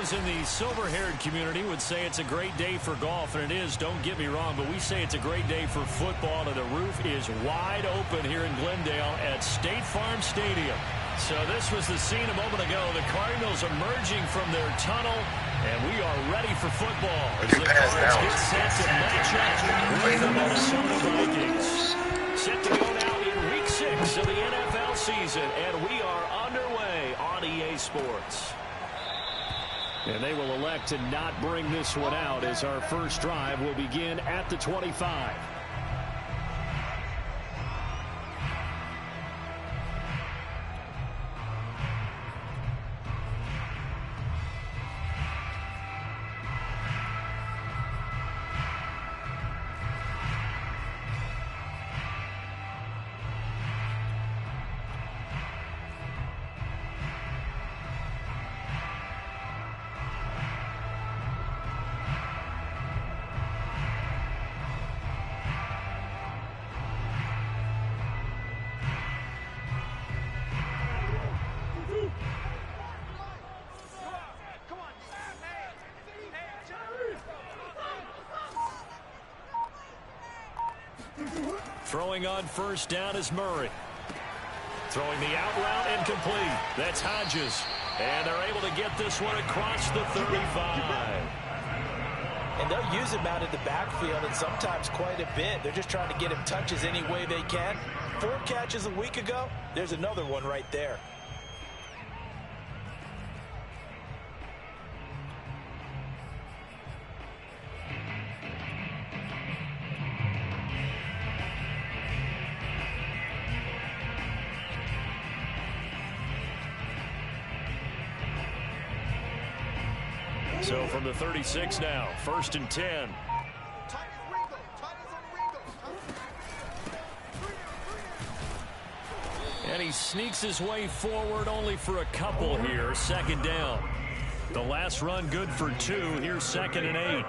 those in the silver-haired community would say it's a great day for golf, and it is, don't get me wrong, but we say it's a great day for football, and the roof is wide open here in Glendale at State Farm Stadium. So this was the scene a moment ago. The Cardinals emerging from their tunnel, and we are ready for football as the Cards get set to match up with the Minnesota Vikings. Set to go now in Week 6 of the NFL season, and we are underway on EA Sports. And they will elect to not bring this one out as our first drive will begin at the 25. Throwing on first down is Murray. Throwing the out route incomplete. That's Hodges. And they're able to get this one across the 35. And they'll use him out of the backfield, and sometimes quite a bit. They're just trying to get him touches any way they can. 4 catches a week ago. There's another one right there. So from the 36 now, 1st and 10. And he sneaks his way forward only for a couple here. 2nd down. The last run good for 2. Here's 2nd and 8.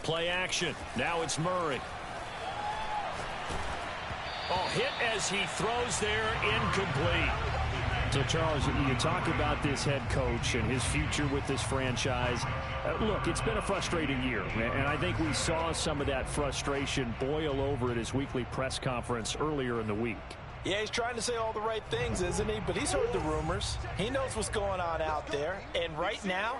Play action. Now it's Murray. Oh, hit as he throws there, incomplete. So, Charles, you talk about this head coach and his future with this franchise. Look, it's been a frustrating year, and I think we saw some of that frustration boil over at his weekly press conference earlier in the week. Yeah, he's trying to say all the right things, isn't he? But he's heard the rumors. He knows what's going on out there. And right now,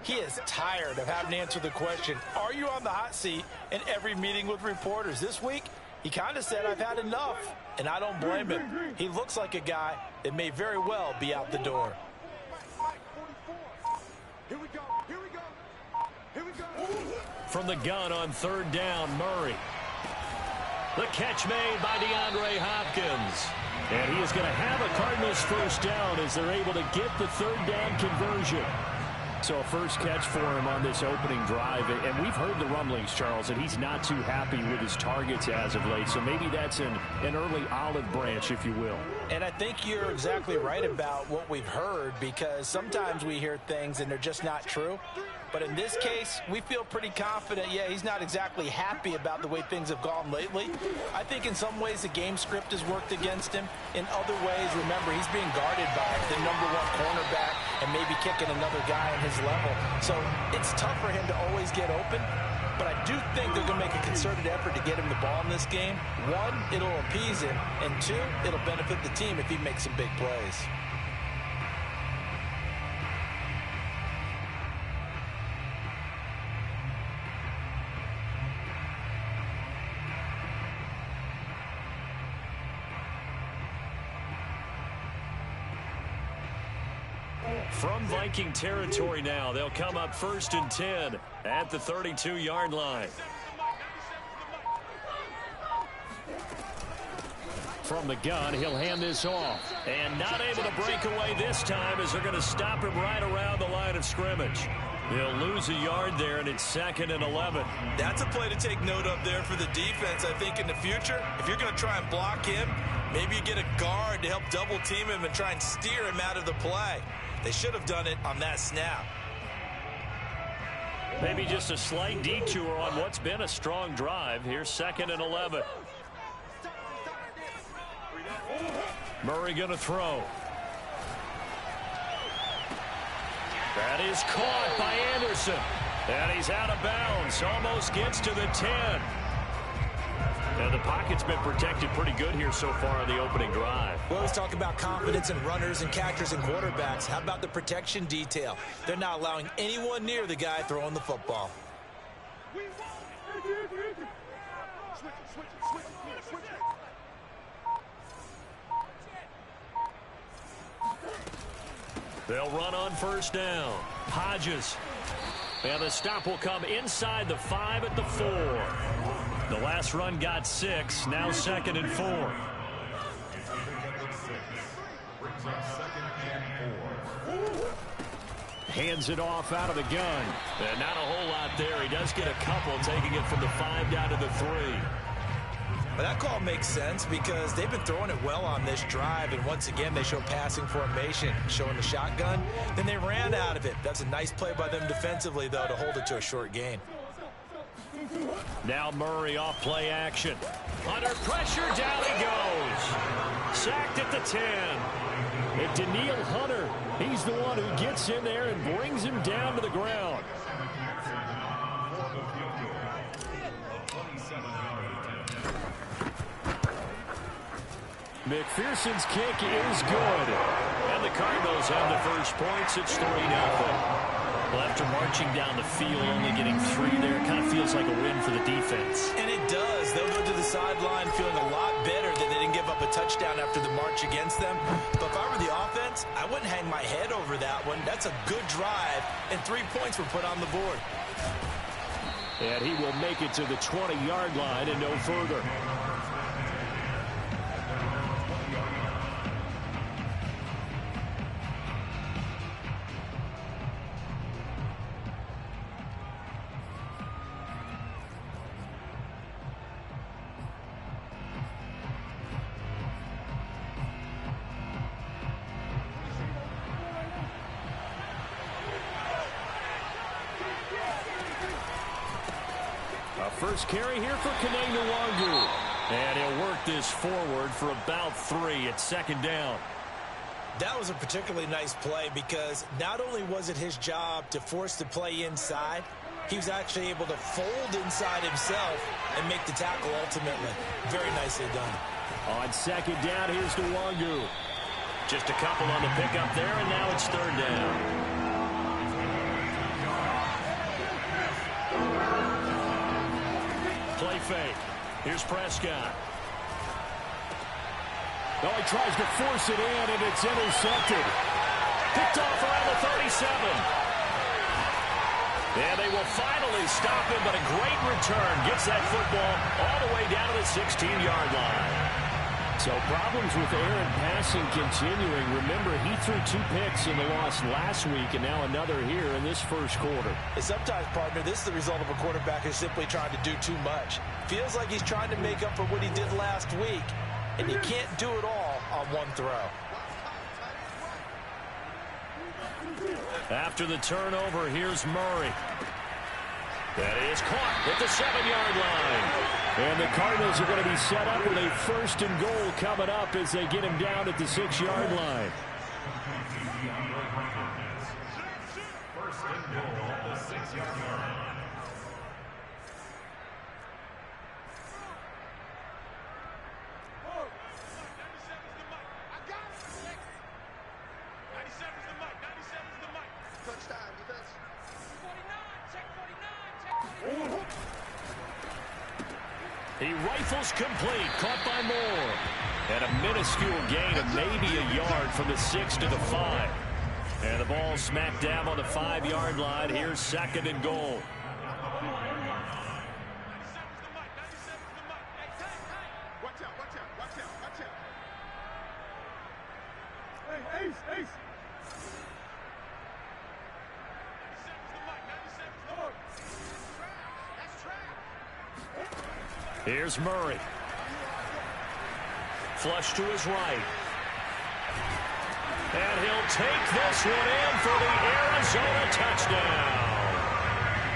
he is tired of having to answer the question, are you on the hot seat in every meeting with reporters? This week, he kind of said, I've had enough, and I don't blame him. He looks like a guy that may very well be out the door. Here we go, here we go, here we go. From the gun on 3rd down, Murray. The catch made by DeAndre Hopkins. And he is going to have a Cardinals first down as they're able to get the 3rd down conversion. So a first catch for him on this opening drive. And we've heard the rumblings, Charles, that he's not too happy with his targets as of late. So maybe that's an early olive branch, if you will. And I think you're exactly right about what we've heard, because sometimes we hear things and they're just not true. But in this case, we feel pretty confident. Yeah, he's not exactly happy about the way things have gone lately. I think in some ways the game script has worked against him. In other ways, remember, he's being guarded by the #1 cornerback and maybe kicking another guy at his level. So it's tough for him to always get open. But I do think they're going to make a concerted effort to get him the ball in this game. 1, it'll appease him. And 2, it'll benefit the team if he makes some big plays. From Viking territory now, they'll come up 1st and 10 at the 32-yard line. From the gun, he'll hand this off. And not able to break away this time as they're going to stop him right around the line of scrimmage. He'll lose a yard there, and it's 2nd and 11. That's a play to take note of there for the defense, I think, in the future. If you're going to try and block him, maybe you get a guard to help double-team him and try and steer him out of the play. They should have done it on that snap. Maybe just a slight detour on what's been a strong drive. Here's 2nd and 11. Murray going to throw. That is caught by Anderson. And he's out of bounds. Almost gets to the 10. And the pocket's been protected pretty good here so far on the opening drive. We always talk about confidence in runners and catchers and quarterbacks. How about the protection detail? They're not allowing anyone near the guy throwing the football. They'll run on 1st down. Hodges. And the stop will come inside the 5 at the 4. The last run got 6. Now 2nd and 4. Hands it off out of the gun. And not a whole lot there. He does get a couple, taking it from the 5 down to the 3. But that call makes sense because they've been throwing it well on this drive, and once again they show passing formation, showing the shotgun. Then they ran out of it. That's a nice play by them defensively, though, to hold it to a short gain. Now Murray off play action. Under pressure, down he goes. Sacked at the 10. And Daniil Hunter, he's the one who gets in there and brings him down to the ground. McPherson's kick is good. And the Cardinals have the first points. It's 3-0. Well, after marching down the field, only getting 3 there, it kind of feels like a win for the defense. And it does. They'll go to the sideline feeling a lot better that they didn't give up a touchdown after the march against them. But if I were the offense, I wouldn't hang my head over that one. That's a good drive, and 3 points were put on the board. And he will make it to the 20-yard line and no further. First carry here for Kane-Nwangu. And he'll work this forward for about 3 at 2nd down. That was a particularly nice play because not only was it his job to force the play inside, he was actually able to fold inside himself and make the tackle ultimately. Very nicely done. On 2nd down, here's Nwangu. Just a couple on the pickup there, and now it's 3rd down. Play fake. Here's Prescott. Oh, he tries to force it in, and it's intercepted. Picked off around the 37. And they will finally stop him, but a great return. Gets that football all the way down to the 16-yard line. So problems with Aaron passing continuing. Remember, he threw 2 picks in the loss last week, and now another here in this first quarter. And sometimes, partner, this is the result of a quarterback who's simply trying to do too much. Feels like he's trying to make up for what he did last week, and you can't do it all on one throw. After the turnover, here's Murray. That is caught at the 7-yard line. And the Cardinals are going to be set up with a 1st and goal coming up as they get him down at the 6-yard line. 1st and goal at the 6-yard line. He rifles complete, caught by Moore. And a minuscule gain of maybe a yard from the 6 to the 5. And the ball smacked down on the 5-yard line. Here's 2nd and goal. Watch out, watch out, watch out, watch out. Hey, Ace, Ace. Here's Murray. Flush to his right. And he'll take this one in for the Arizona touchdown.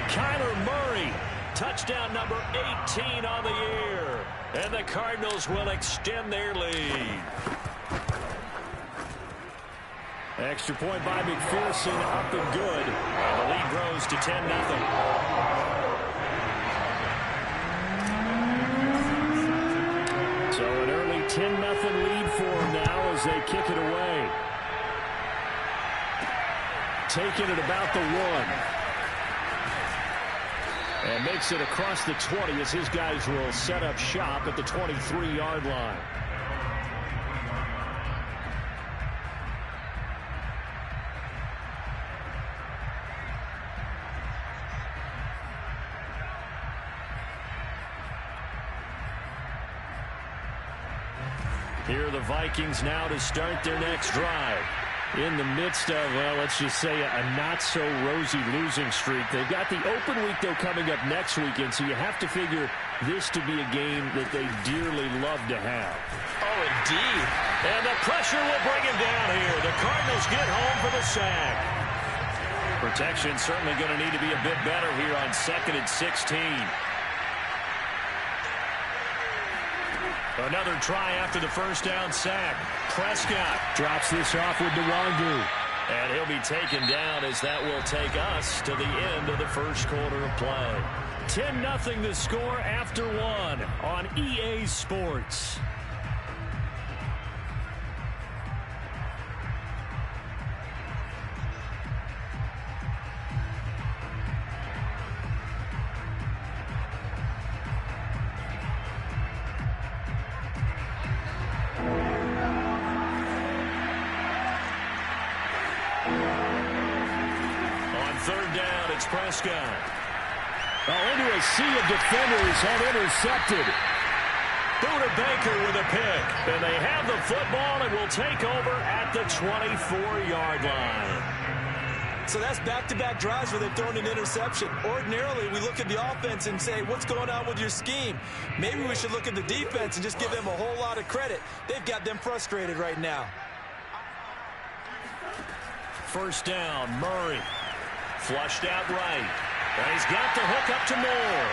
Kyler Murray, touchdown number 18 on the year. And the Cardinals will extend their lead. Extra point by McPherson, up and good. And the lead grows to 10-0. So an early 10-0 lead for them now as they kick it away. Taking it about the 1. And makes it across the 20 as his guys will set up shop at the 23-yard line. Here are the Vikings now to start their next drive. In the midst of, well, let's just say a not-so-rosy losing streak. They've got the open week, though, coming up next weekend, so you have to figure this to be a game that they dearly love to have. Oh, indeed. And the pressure will bring him down here. The Cardinals get home for the sack. Protection certainly going to need to be a bit better here on 2nd and 16. Another try after the first down sack. Prescott drops this off with Nwangu. And he'll be taken down as that will take us to the end of the first quarter of play. 10-0 the score after 1 on EA Sports. Prescott. Into a sea of defenders and intercepted. Buda Baker with a pick. And they have the football and will take over at the 24-yard line. So that's back-to-back drives where they've thrown an interception. Ordinarily, we look at the offense and say, what's going on with your scheme? Maybe we should look at the defense and just give them a whole lot of credit. They've got them frustrated right now. First down, Murray. Flushed out right. And he's got the hook up to Moore.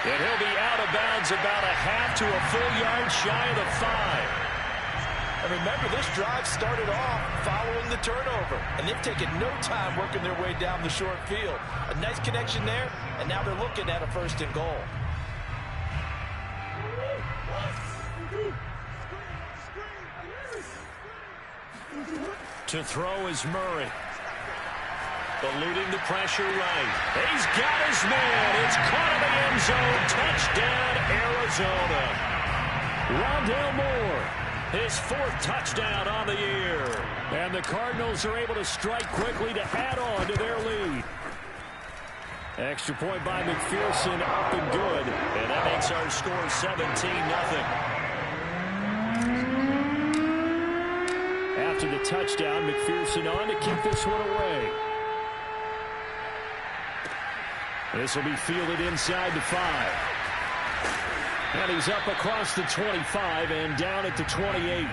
And he'll be out of bounds about a half to a full yard shy of the 5. And remember, this drive started off following the turnover. And they've taken no time working their way down the short field. A nice connection there, and now they're looking at a 1st and goal. To throw is Murray. Eluding the pressure right. He's got his man. It's caught in the end zone. Touchdown, Arizona. Rondale Moore, his 4th touchdown on the year. And the Cardinals are able to strike quickly to add on to their lead. Extra point by McPherson, up and good. And that makes our score 17-0. After the touchdown, McPherson on to kick this one away. This will be fielded inside the 5. And he's up across the 25 and down at the 28.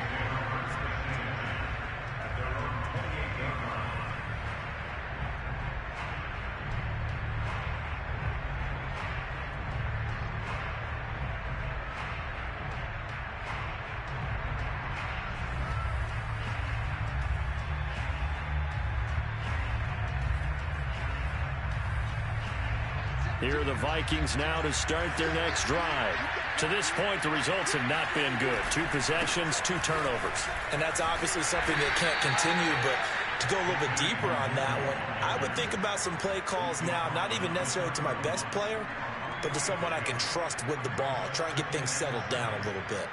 Here are the Vikings now to start their next drive. To this point, the results have not been good. 2 possessions, 2 turnovers. And that's obviously something that can't continue, but to go a little bit deeper on that one, I would think about some play calls now, not even necessarily to my best player, but to someone I can trust with the ball. Try and get things settled down a little bit.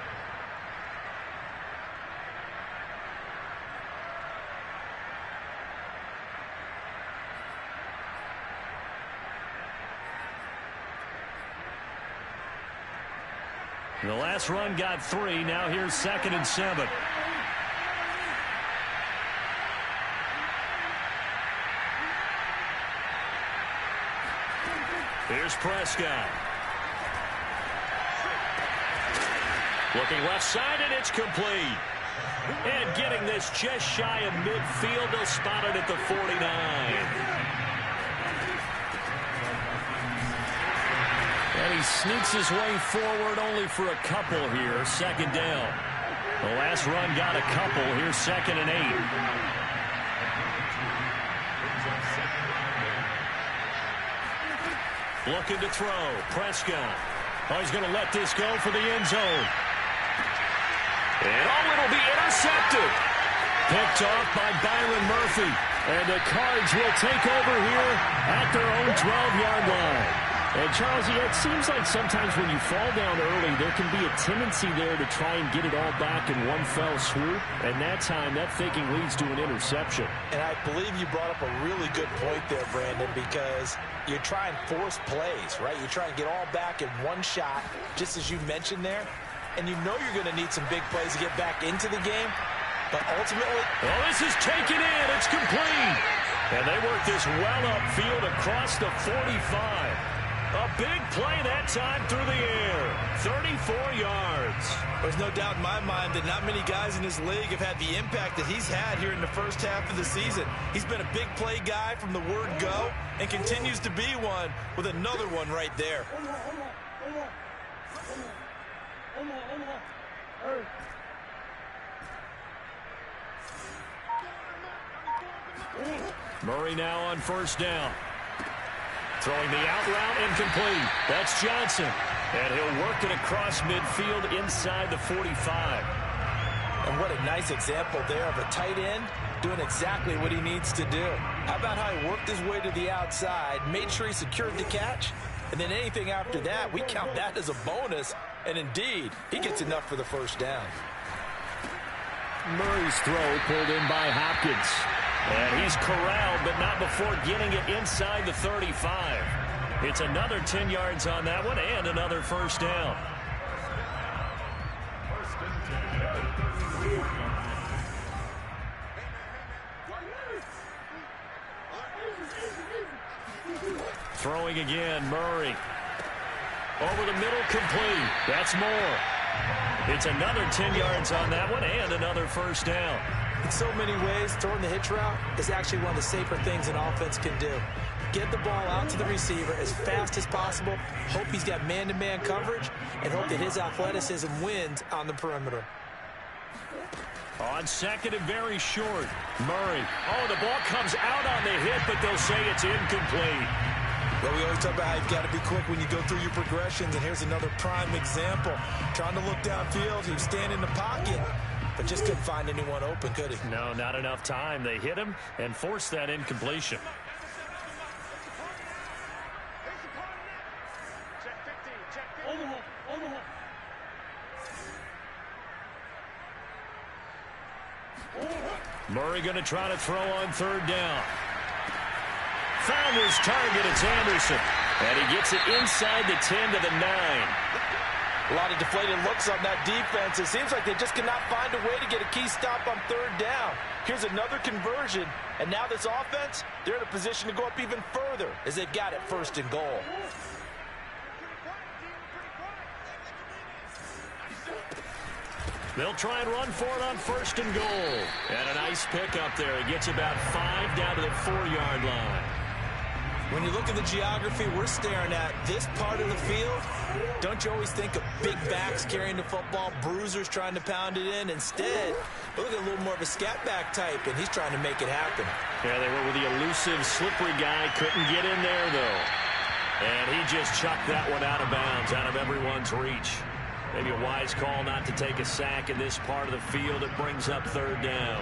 The last run got 3. Now here's 2nd and 7. Here's Prescott. Looking left side, and it's complete. And getting this just shy of midfield, they'll spot it at the 49. And he sneaks his way forward only for a couple here. Second down. The last run got a couple. Here's 2nd and 8. Looking to throw. Prescott. Oh, he's going to let this go for the end zone. And it'll be intercepted. Picked off by Byron Murphy. And the Cards will take over here at their own 12-yard line. And, Charles, it seems like sometimes when you fall down early, there can be a tendency there to try and get it all back in one fell swoop. And that time, that thinking leads to an interception. And I believe you brought up a really good point there, Brandon, because you try and force plays, right? You try and get all back in one shot, just as you mentioned there. And you know you're going to need some big plays to get back into the game. But ultimately... Oh, this is taken in. It's complete. And they work this well upfield across the 45. A big play that time through the air. 34 yards. There's no doubt in my mind that not many guys in this league have had the impact that he's had here in the first half of the season. He's been a big play guy from the word go and continues to be one with another one right there. Murray now on 1st down. Throwing the out route, incomplete. That's Johnson. And he'll work it across midfield inside the 45. And what a nice example there of a tight end doing exactly what he needs to do. How about how he worked his way to the outside, made sure he secured the catch, and then anything after that, we count that as a bonus. And indeed, he gets enough for the 1st down. Murray's throw pulled in by Hopkins. And he's corralled, but not before getting it inside the 35. It's another 10 yards on that one and another 1st down. Throwing again, Murray. Over the middle, complete. That's more. It's another 10 yards on that one and another 1st down. In so many ways, throwing the hitch route is actually one of the safer things an offense can do. Get the ball out to the receiver as fast as possible, hope he's got man-to-man coverage, and hope that his athleticism wins on the perimeter. On 2nd and very short, Murray. Oh, the ball comes out on the hit, but they'll say it's incomplete. Well, we always talk about how you've got to be quick when you go through your progressions, and here's another prime example. Trying to look downfield, he was standing in the pocket, but just couldn't find anyone open, could he? No, not enough time. They hit him and forced that incompletion. Murray going to try to throw on 3rd down. Found his target. It's Anderson. And he gets it inside the 10 to the 9. A lot of deflated looks on that defense. It seems like they just cannot find a way to get a key stop on 3rd down. Here's another conversion, and now this offense, they're in a position to go up even further as they've got it 1st and goal. They'll try and run for it on 1st and goal. And a nice pickup there. He gets about 5 down to the 4-yard line. When you look at the geography we're staring at, this part of the field, don't you always think of big backs carrying the football, bruisers trying to pound it in? Instead, look at a little more of a scat back type, and he's trying to make it happen. Yeah, they were with the elusive, slippery guy. Couldn't get in there, though. And he just chucked that one out of bounds, out of everyone's reach. Maybe a wise call not to take a sack in this part of the field. It brings up 3rd down.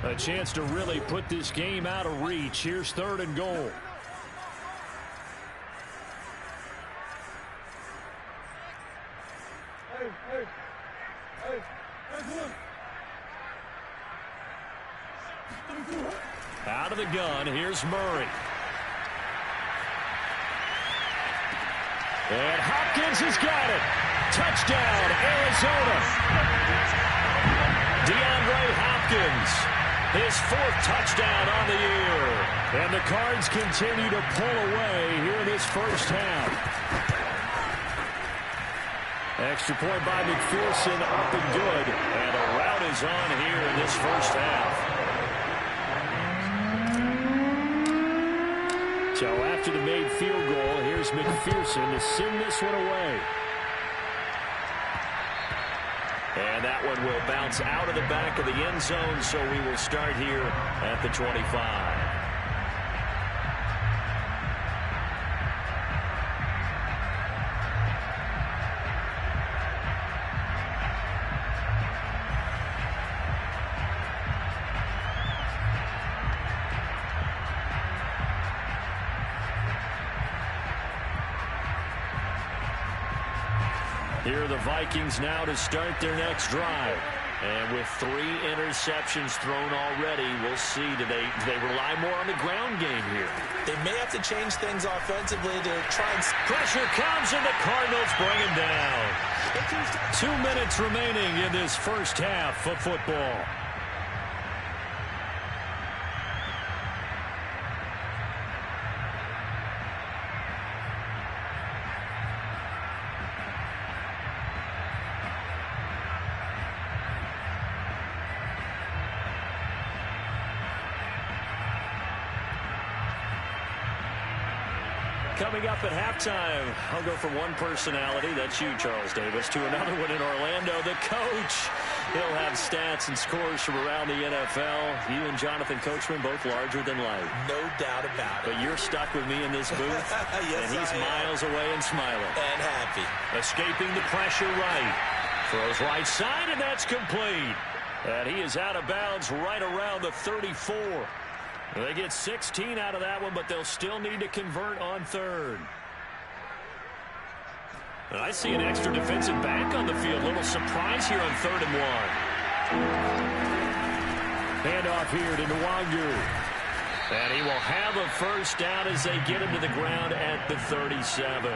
A chance to really put this game out of reach. Here's 3rd and goal. Out of the gun, here's Murray. And Hopkins has got it. Touchdown, Arizona. DeAndre Hopkins, his 4th touchdown on the year. And the Cards continue to pull away here in this 1st half. Extra point by McPherson, up and good. And a rout is on here in this 1st half. So after the made field goal, here's McPherson to send this one away. And that one will bounce out of the back of the end zone, so we will start here at the 25. Here are the Vikings now to start their next drive. And with 3 interceptions thrown already, we'll see. Do they rely more on the ground game here? They may have to change things offensively to try and... Pressure comes, and the Cardinals bring him down. 2 minutes remaining in this first half of football. Coming up at halftime, I'll go from one personality, that's you, Charles Davis, to another one in Orlando, the coach. He'll have stats and scores from around the NFL. You and Jonathan Coachman, both larger than life. No doubt about it. But you're stuck with me in this booth, yes, and he's miles away and smiling. And happy. Escaping the pressure right. Throws right side, and that's complete. And he is out of bounds right around the 34. They get 16 out of that one, but they'll still need to convert on third. And I see an extra defensive back on the field. Little surprise here on 3rd and 1. Handoff here to Nwangu. And he will have a first down as they get him to the ground at the 37.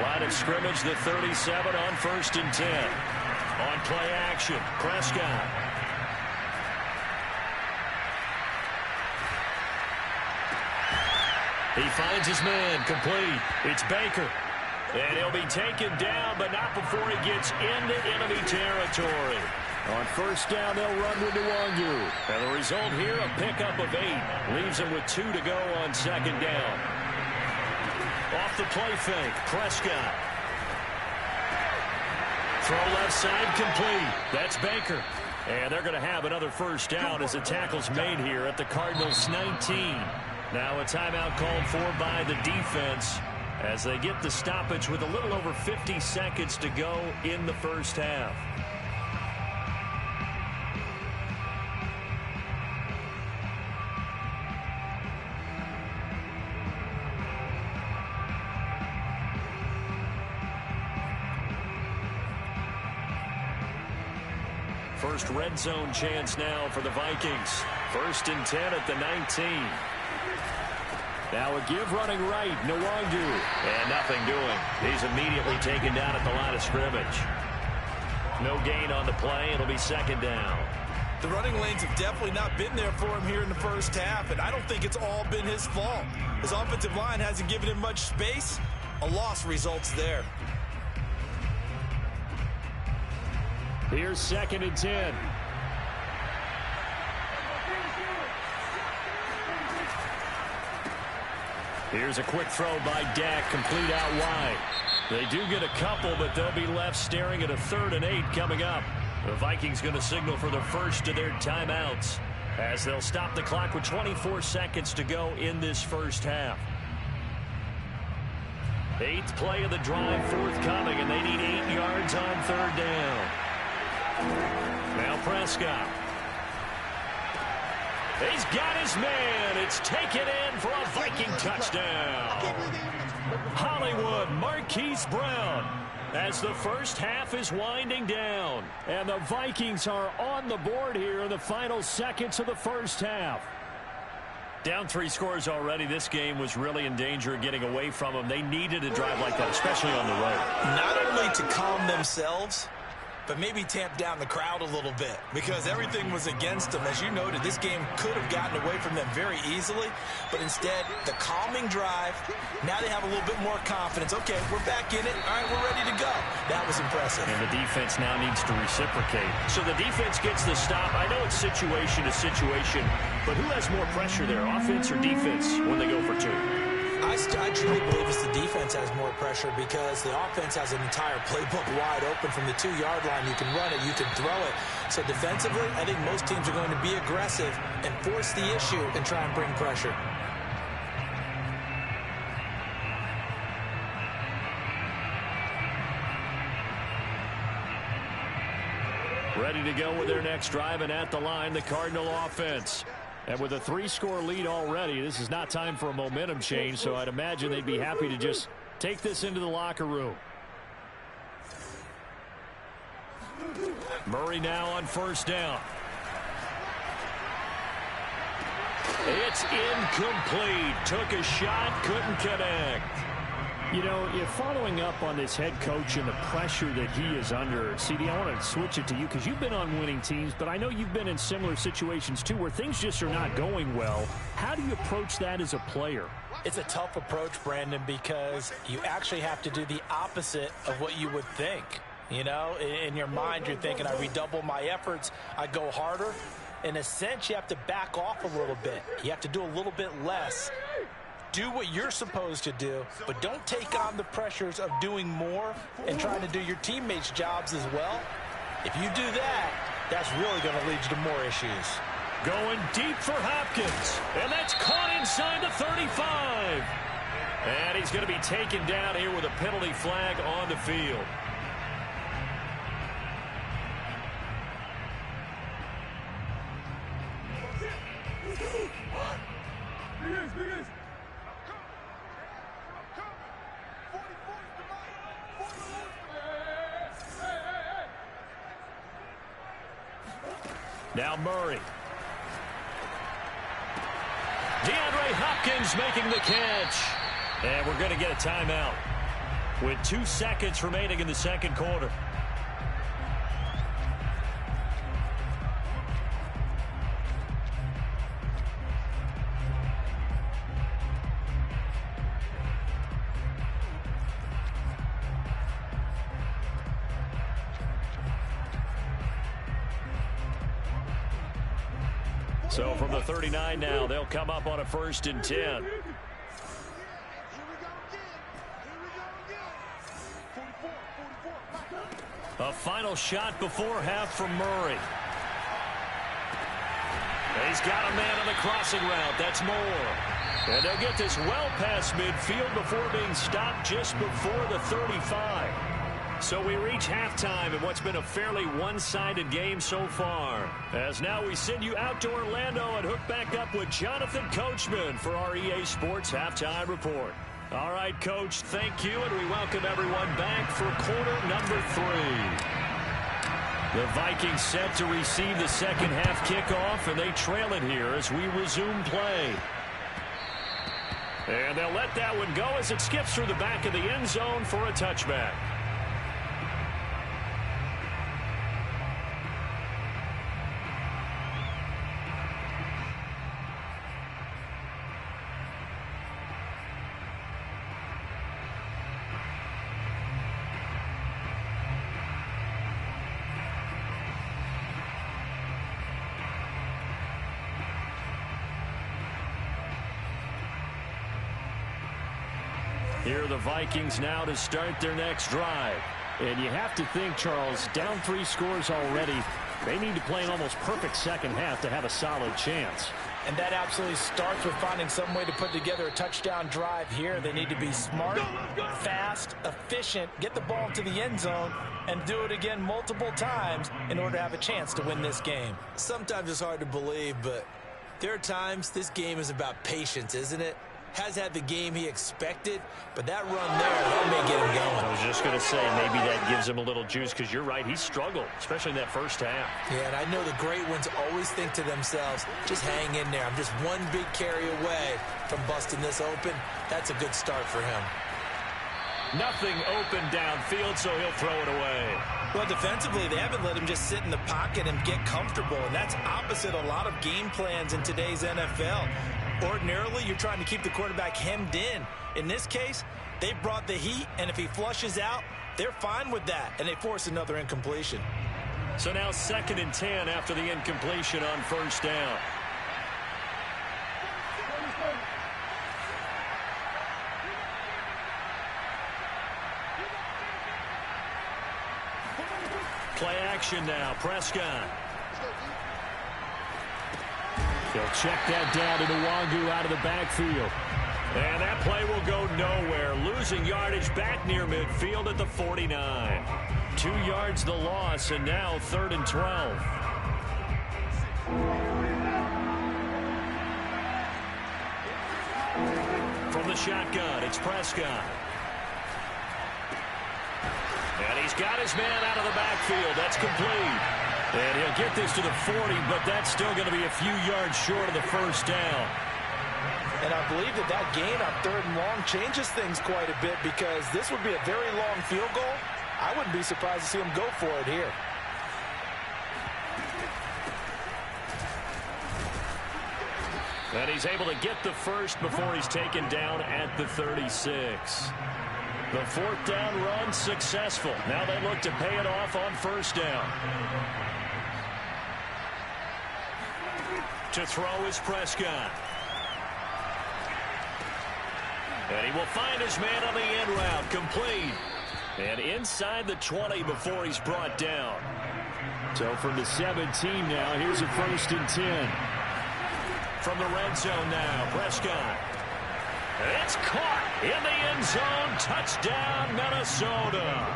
Line of scrimmage, the 37 on 1st and 10. On play action, Prescott. He finds his man, complete. It's Baker. And he'll be taken down, but not before he gets into enemy territory. On 1st down, they'll run with Nwangu. And the result here, a pickup of 8. Leaves him with 2 to go on 2nd down. Off the play fake, Prescott. Throw left side, complete. That's Baker. And they're going to have another first down as the tackle's made here at the Cardinals' 19. Now a timeout called for by the defense as they get the stoppage with a little over 50 seconds to go in the first half. First red zone chance now for the Vikings. 1st and 10 at the 19. Now a give running right, Nwangu. And nothing doing. He's immediately taken down at the line of scrimmage. No gain on the play. It'll be 2nd down. The running lanes have definitely not been there for him here in the first half, and I don't think it's all been his fault. His offensive line hasn't given him much space. A loss results there. Here's 2nd and 10. Here's a quick throw by Dak, complete out wide. They do get a couple, but they'll be left staring at a 3rd and 8 coming up. The Vikings going to signal for the first of their timeouts as they'll stop the clock with 24 seconds to go in this first half. 8th play of the drive forthcoming, and they need 8 yards on 3rd down. Now Prescott. He's got his man. It's taken in for a Viking touchdown. Hollywood, Marquise Brown, as the first half is winding down. And the Vikings are on the board here in the final seconds of the first half. Down 3 scores already. This game was really in danger of getting away from them. They needed a drive like that, especially on the road. Not only to calm themselves, but maybe tamp down the crowd a little bit because everything was against them. As you noted, this game could have gotten away from them very easily, but instead, the calming drive, now they have a little bit more confidence. Okay, we're back in it. All right, we're ready to go. That was impressive. And the defense now needs to reciprocate. So the defense gets the stop. I know it's situation to situation, but who has more pressure there, offense or defense, when they go for two? I truly believe it's the defense has more pressure because the offense has an entire playbook wide open from the 2-yard line. You can run it, you can throw it. So defensively, I think most teams are going to be aggressive and force the issue and try and bring pressure. Ready to go with their next drive, and at the line, the Cardinal offense. And with a 3-score lead already, this is not time for a momentum change, so I'd imagine they'd be happy to just take this into the locker room. Murray now on first down. It's incomplete. Took a shot, couldn't connect. You know, if following up on this head coach and the pressure that he is under, CD, I want to switch it to you because you've been on winning teams, but I know you've been in similar situations too where things just are not going well. How do you approach that as a player? It's a tough approach, Brandon, because you actually have to do the opposite of what you would think. You know, in your mind, you're thinking, I redouble my efforts, I go harder. In a sense, you have to back off a little bit. You have to do a little bit less. Do what you're supposed to do, but don't take on the pressures of doing more and trying to do your teammates' jobs as well. If you do that, that's really going to lead you to more issues. Going deep for Hopkins, and that's caught inside the 35. And he's going to be taken down here with a penalty flag on the field. Now Murray. DeAndre Hopkins making the catch. And we're going to get a timeout with 2 seconds remaining in the second quarter. So from the 39 now, they'll come up on a 1st and 10. A final shot before half from Murray. He's got a man on the crossing route. That's Moore. And they'll get this well past midfield before being stopped just before the 35. So we reach halftime in what's been a fairly one-sided game so far. As now we send you out to Orlando and hook back up with Jonathan Coachman for our EA Sports Halftime Report. All right, Coach, thank you, and we welcome everyone back for quarter number 3. The Vikings set to receive the second half kickoff, and they trail it here as we resume play. And they'll let that one go as it skips through the back of the end zone for a touchback. Here are the Vikings now to start their next drive. And you have to think, Charles, down 3 scores already. They need to play an almost perfect second half to have a solid chance. And that absolutely starts with finding some way to put together a touchdown drive here. They need to be smart, fast, efficient, get the ball into the end zone, and do it again multiple times in order to have a chance to win this game. Sometimes it's hard to believe, but there are times this game is about patience, isn't it? Has had the game he expected, but that run there, that may get him going. I was just going to say, maybe that gives him a little juice, because you're right, he struggled, especially in that first half. Yeah, and I know the great ones always think to themselves, just hang in there. I'm just one big carry away from busting this open. That's a good start for him. Nothing open downfield, so he'll throw it away. Well, defensively, they haven't let him just sit in the pocket and get comfortable, and that's opposite a lot of game plans in today's NFL. Ordinarily, you're trying to keep the quarterback hemmed in. In this case, they brought the heat, and if he flushes out, they're fine with that, and they force another incompletion. So now 2nd and 10 after the incompletion on first down. Play action now. Prescott. They'll check that down to Nwangu out of the backfield. And that play will go nowhere. Losing yardage back near midfield at the 49. 2 yards the loss, and now 3rd and 12. From the shotgun, it's Prescott. And he's got his man out of the backfield. That's complete. And he'll get this to the 40, but that's still going to be a few yards short of the first down. And I believe that gain on 3rd and long changes things quite a bit, because this would be a very long field goal. I wouldn't be surprised to see him go for it here. And he's able to get the first before he's taken down at the 36. The 4th down run successful. Now they look to pay it off on first down. To throw is Prescott. And he will find his man on the end route. Complete. And inside the 20 before he's brought down. So from the 17 now, here's a 1st and 10. From the red zone now, Prescott. It's caught in the end zone. Touchdown, Minnesota.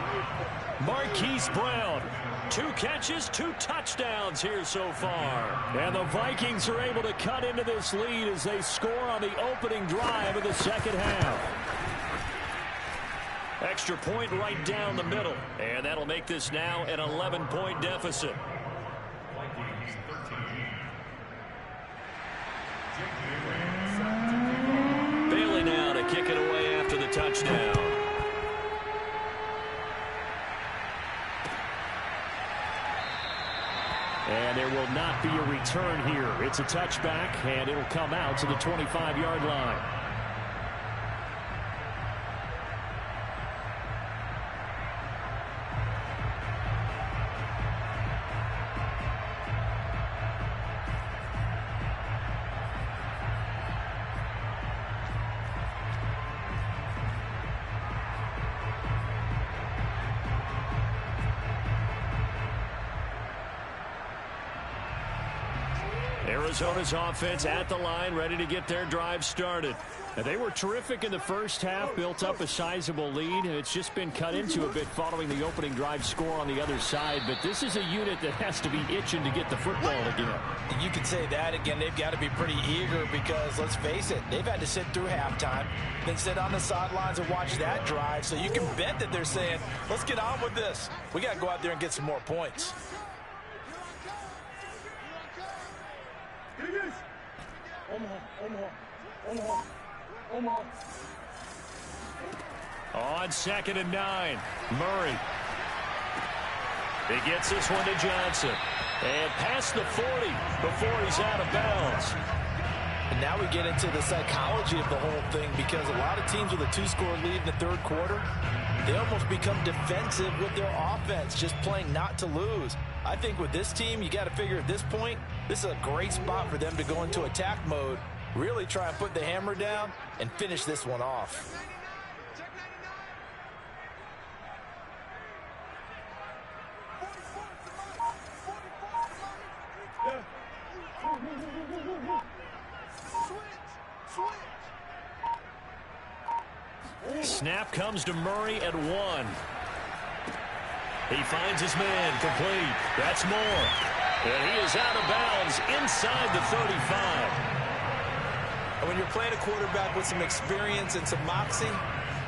Marquise Brown. 2 catches, 2 touchdowns here so far. And the Vikings are able to cut into this lead as they score on the opening drive of the second half. Extra point right down the middle. And that'll make this now an 11-point deficit. Bailey now to kick it away after the touchdown. And there will not be a return here. It's a touchback, and it'll come out to the 25-yard line. Arizona's offense at the line, ready to get their drive started. And they were terrific in the first half, built up a sizable lead, and it's just been cut into a bit following the opening drive score on the other side. But this is a unit that has to be itching to get the football again. You could say that again. They've got to be pretty eager because, let's face it, they've had to sit through halftime, then sit on the sidelines and watch that drive. So you can bet that they're saying, let's get on with this. We got to go out there and get some more points. On 2nd and 9, Murray. He gets this one to Johnson. And past the 40 before he's out of bounds. And now we get into the psychology of the whole thing, because a lot of teams with a 2-score lead in the 3rd quarter, they almost become defensive with their offense, just playing not to lose. I think with this team, you got to figure at this point, this is a great spot for them to go into attack mode, really try and put the hammer down and finish this one off. Snap comes to Murray at 1. He finds his man, complete. That's Moore. And he is out of bounds inside the 35. And when you're playing a quarterback with some experience and some moxie,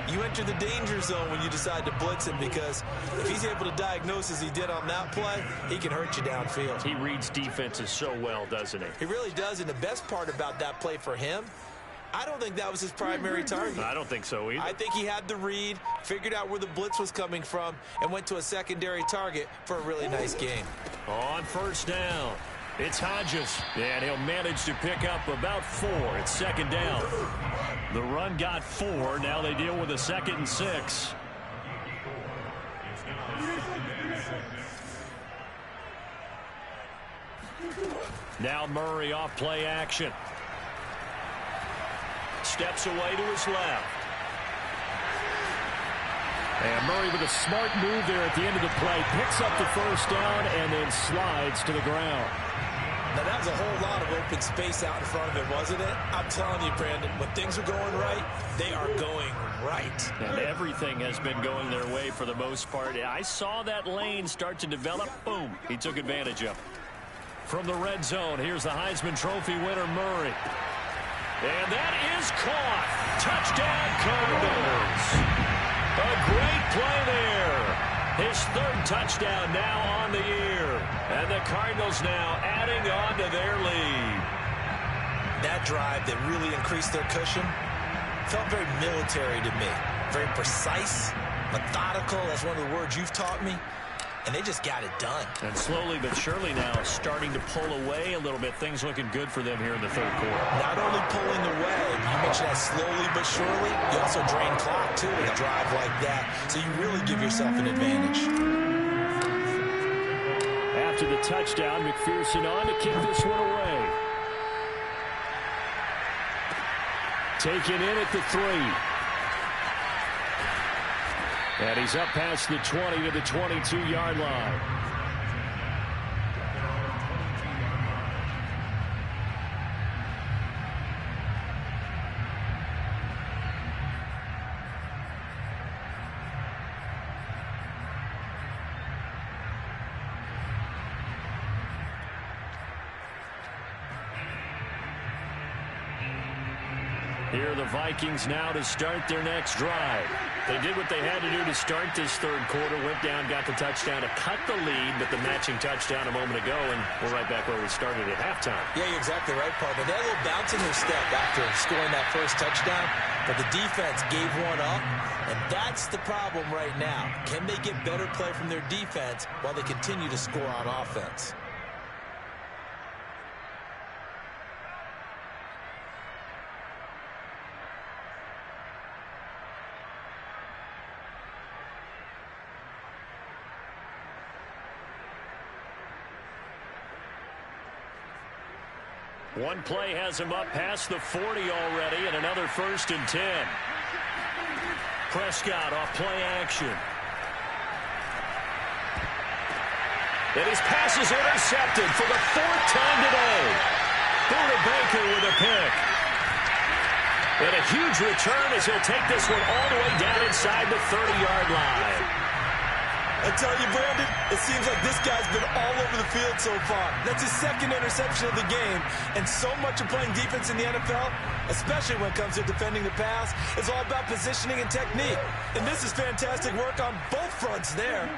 you enter the danger zone when you decide to blitz him, because if he's able to diagnose as he did on that play, he can hurt you downfield. He reads defenses so well, doesn't he? He really does, and the best part about that play for him I don't think that was his primary target. I don't think so either. I think he had the read, figured out where the blitz was coming from, and went to a secondary target for a really nice game. On first down, it's Hodges, and he'll manage to pick up about 4. It's second down. The run got 4. Now they deal with a 2nd and 6. Now Murray off play action. Steps away to his left. And Murray with a smart move there at the end of the play. Picks up the first down and then slides to the ground. Now, that was a whole lot of open space out in front of him, wasn't it? I'm telling you, Brandon, when things are going right, they are going right. And everything has been going their way for the most part. I saw that lane start to develop. Boom. He took advantage of it. From the red zone, here's the Heisman Trophy winner, Murray. And that is caught. Touchdown, Cardinals. A great play there. His 3rd touchdown now on the year. And the Cardinals now adding on to their lead. That drive that really increased their cushion felt very military to me. Very precise, methodical. That's one of the words you've taught me. And they just got it done. And slowly but surely now starting to pull away a little bit. Things looking good for them here in the 3rd quarter. Not only pulling away, you mentioned that slowly but surely, you also drain clock too with a drive like that. So you really give yourself an advantage. After the touchdown, McPherson on to kick this one away. Taken in at the 3. And he's up past the 20 to the 22-yard line. Here are the Vikings now to start their next drive. They did what they had to do to start this 3rd quarter. Went down, got the touchdown to cut the lead, but the matching touchdown a moment ago, and we're right back where we started at halftime. Yeah, you're exactly right, partner. They had a little bounce in their step after scoring that first touchdown, but the defense gave one up, and that's the problem right now. Can they get better play from their defense while they continue to score on offense? One play has him up past the 40 already, and another 1st and 10. Prescott off play action. And his pass is intercepted for the 4th time today. Buda Baker with a pick. And a huge return as he'll take this one all the way down inside the 30-yard line. I tell you, Brandon, it seems like this guy's been all over the field so far. That's his 2nd interception of the game. And so much of playing defense in the NFL, especially when it comes to defending the pass, is all about positioning and technique. And this is fantastic work on both fronts there.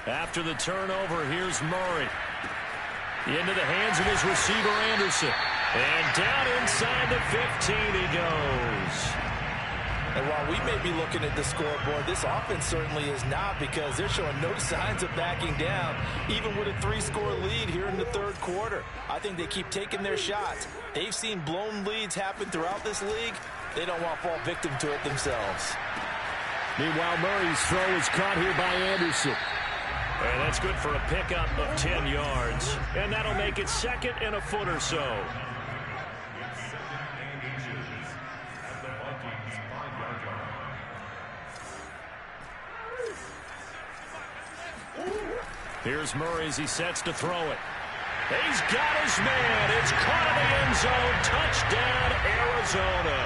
After the turnover, here's Murray. Into the hands of his receiver, Anderson. And down inside the 15 he goes. And while we may be looking at the scoreboard, this offense certainly is not, because they're showing no signs of backing down, even with a 3-score lead here in the 3rd quarter. I think they keep taking their shots. They've seen blown leads happen throughout this league. They don't want to fall victim to it themselves. Meanwhile, Murray's throw is caught here by Anderson. And that's good for a pickup of 10 yards. And that'll make it 2nd and a foot or so. Here's Murray as he sets to throw it. He's got his man. It's caught in the end zone. Touchdown, Arizona.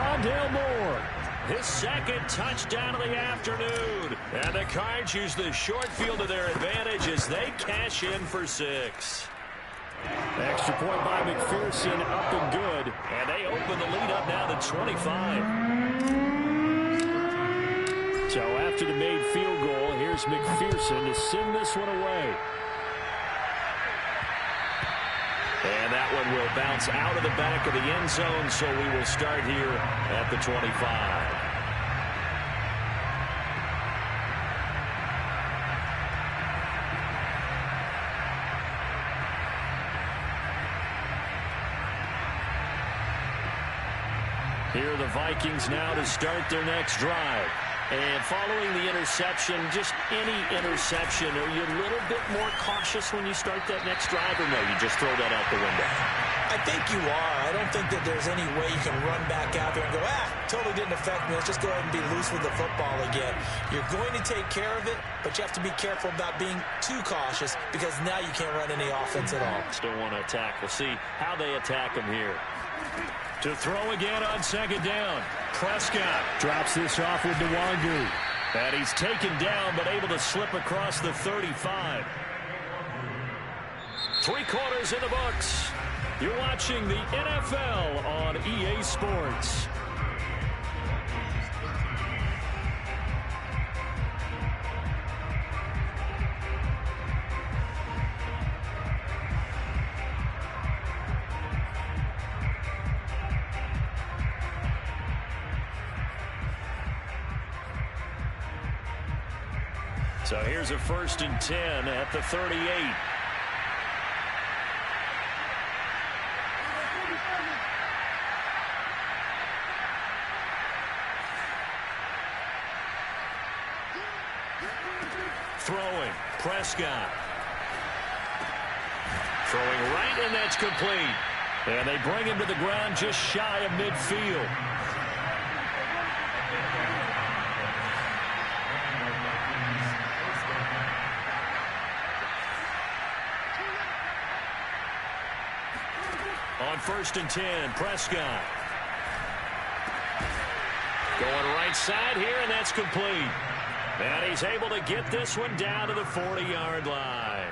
Rondale Moore. His 2nd touchdown of the afternoon. And the Cards use the short field to their advantage as they cash in for 6. Extra point by McPherson, up and good. And they open the lead up now to 25. So after the made field goal, here's McPherson to send this one away. And that one will bounce out of the back of the end zone, so we will start here at the 25. Here are the Vikings now to start their next drive. And following the interception, just any interception, are you a little bit more cautious when you start that next drive, or no, you just throw that out the window? I think you are. I don't think that there's any way you can run back out there and go, totally didn't affect me. Let's just go ahead and be loose with the football again. You're going to take care of it, but you have to be careful about being too cautious because now you can't run any offense at all. Still want to attack. We'll see how they attack him here. To throw again on second down. Prescott drops this off with Nwangu. And he's taken down but able to slip across the 35. 3 quarters in the books. You're watching the NFL on EA Sports. So here's a 1st and 10 at the 38. Throwing, Prescott. Throwing right, and that's complete. And they bring him to the ground just shy of midfield. On 1st and 10, Prescott. Going right side here, and that's complete. And he's able to get this one down to the 40-yard line.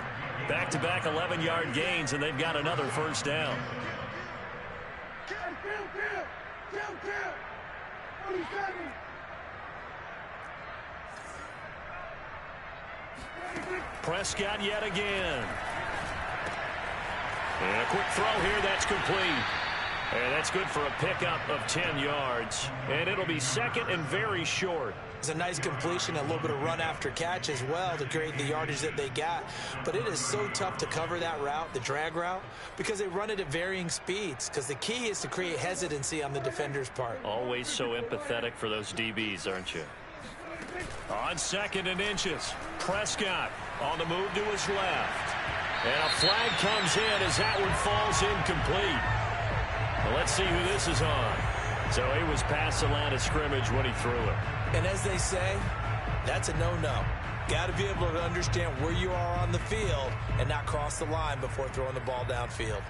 Back-to-back 11-yard gains, and they've got another 1st down. Prescott yet again. And a quick throw here, that's complete. And that's good for a pickup of 10 yards. And it'll be 2nd and very short. It's a nice completion, a little bit of run after catch as well to create the yardage that they got. But it is so tough to cover that route, the drag route, because they run it at varying speeds. Because the key is to create hesitancy on the defender's part. Always so empathetic for those DBs, aren't you? On 2nd and inches, Prescott on the move to his left. And a flag comes in as that one falls incomplete. Well, let's see who this is on. So he was past the line of scrimmage when he threw it. And as they say, that's a no-no. Got to be able to understand where you are on the field and not cross the line before throwing the ball downfield.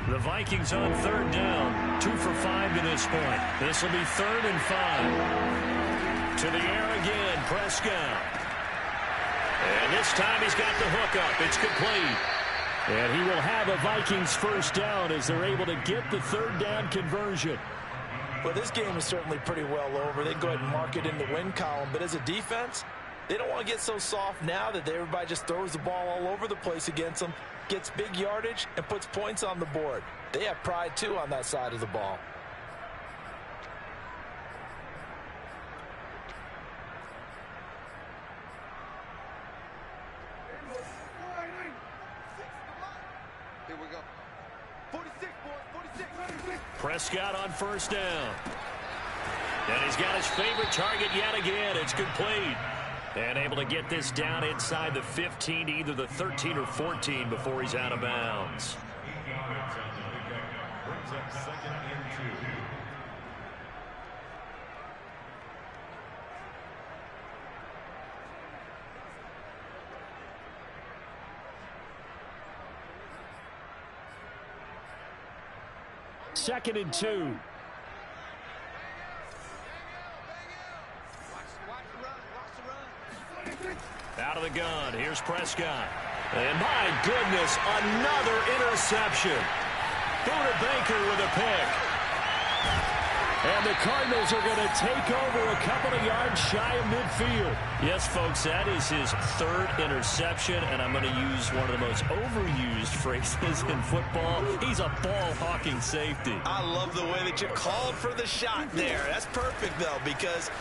The Vikings on 3rd down. 2 for 5 to this point. This will be 3rd and 5. To the air again, Prescott. And this time he's got the hook up. It's complete. And he will have a Vikings 1st down as they're able to get the 3rd down conversion. Well, this game is certainly pretty well over. They can go ahead and mark it in the win column. But as a defense, they don't want to get so soft now that everybody just throws the ball all over the place against them, gets big yardage, and puts points on the board. They have pride, too, on that side of the ball. Prescott on 1st down. And he's got his favorite target yet again. It's complete. And able to get this down inside the 15, either the 13 or 14 before he's out of bounds. Brings up 2nd and 2. Second and 2. Out of the gun. Here's Prescott. And my goodness, another interception. Buda Baker with a pick. And the Cardinals are going to take over a couple of yards shy of midfield. Yes, folks, that is his third interception, and I'm going to use one of the most overused phrases in football. He's a ball-hawking safety. I love the way that you called for the shot there. That's perfect, though, because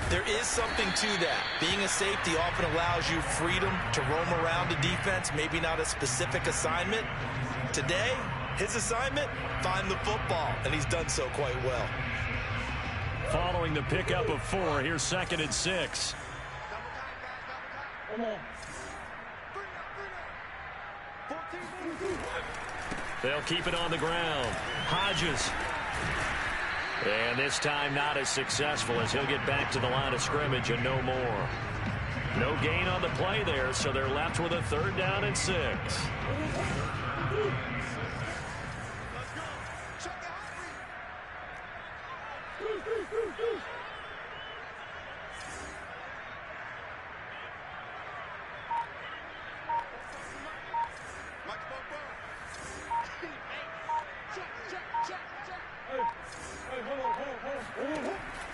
there is something to that. Being a safety often allows you freedom to roam around the defense, maybe not a specific assignment. Today, his assignment, find the football, and he's done so quite well. Following the pickup of 4, here's 2nd and 6. They'll keep it on the ground. Hodges. And this time not as successful as he'll get back to the line of scrimmage and no more. No gain on the play there, so they're left with a 3rd down and 6.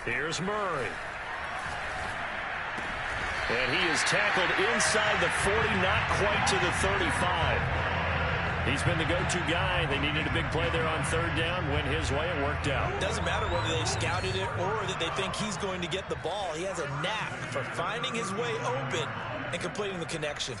Here's Murray. And he is tackled inside the 40, not quite to the 35. He's been the go-to guy. They needed a big play there on 3rd down. Went his way. It worked out. Doesn't matter whether they scouted it or that they think he's going to get the ball. He has a knack for finding his way open and completing the connection.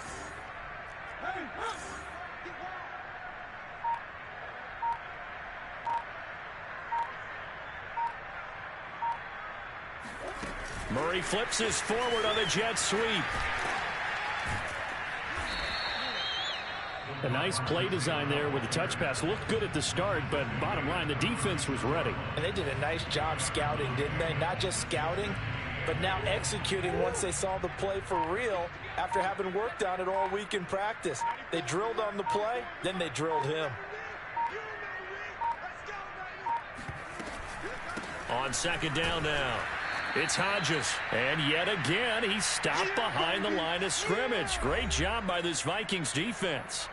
Murray flips his forward on the jet sweep. A nice play design there with the touch pass. Looked good at the start, but bottom line, the defense was ready. And they did a nice job scouting, didn't they? Not just scouting, but now executing once they saw the play for real after having worked on it all week in practice. They drilled on the play, then they drilled him. On 2nd down now. It's Hodges. And yet again, he stopped behind the line of scrimmage. Great job by this Vikings defense.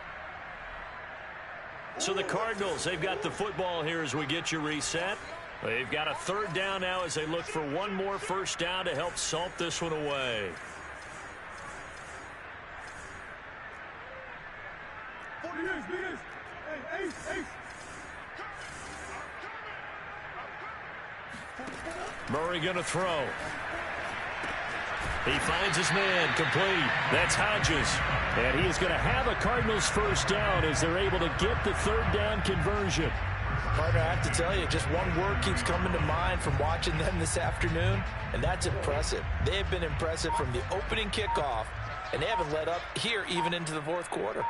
So the Cardinals, they've got the football here as we get you reset. They've got a 3rd down now as they look for one more 1st down to help salt this one away. Murray going to throw. He finds his man complete. That's Hodges. And he is going to have a Cardinals 1st down as they're able to get the 3rd down conversion. Partner, I have to tell you, just one word keeps coming to mind from watching them this afternoon, and that's impressive. They have been impressive from the opening kickoff, and they haven't let up here even into the 4th quarter.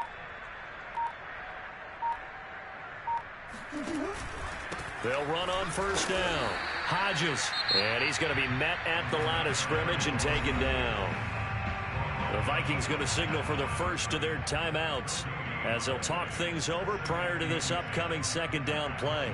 They'll run on 1st down. Hodges. And he's going to be met at the line of scrimmage and taken down. The Vikings going to signal for the 1st of their timeouts as they'll talk things over prior to this upcoming 2nd down play.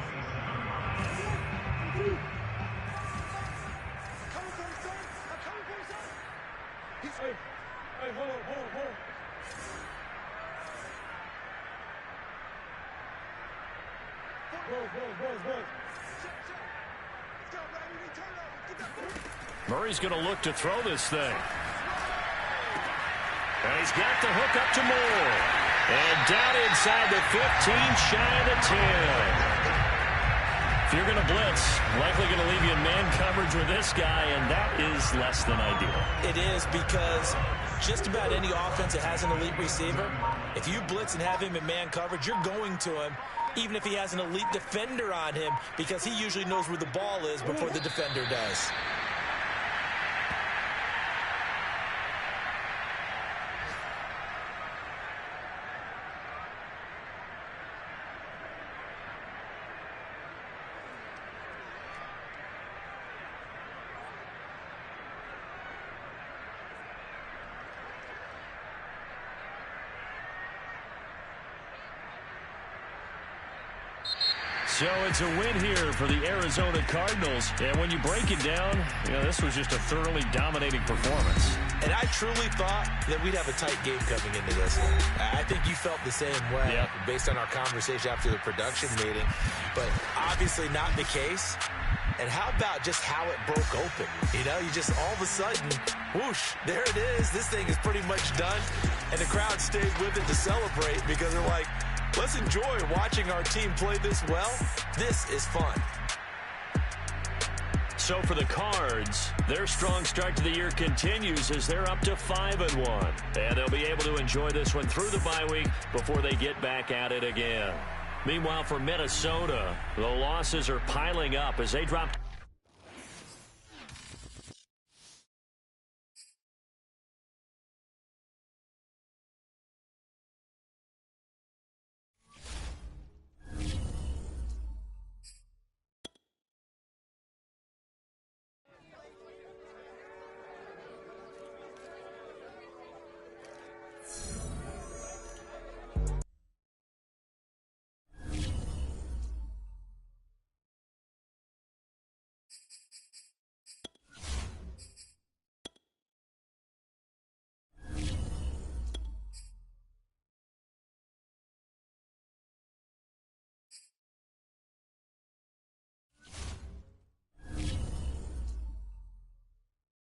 Murray's going to look to throw this thing. And he's got the hook up to Moore. And down inside the 15, shy of the 10. If you're going to blitz, likely going to leave you in man coverage with this guy, and that is less than ideal. It is, because just about any offense that has an elite receiver, if you blitz and have him in man coverage, you're going to him, even if he has an elite defender on him, because he usually knows where the ball is before the defender does. So it's a win here for the Arizona Cardinals. And when you break it down, this was just a thoroughly dominating performance. And I truly thought that we'd have a tight game coming into this one. I think you felt the same way based on our conversation after the production meeting. But obviously not the case. And how about just how it broke open? You just all of a sudden, whoosh, there it is. This thing is pretty much done. And the crowd stayed with it to celebrate because they're like, let's enjoy watching our team play this well. This is fun. So for the Cards, their strong start to the year continues as they're up to 5-1. And they'll be able to enjoy this one through the bye week before they get back at it again. Meanwhile, for Minnesota, the losses are piling up as they dropped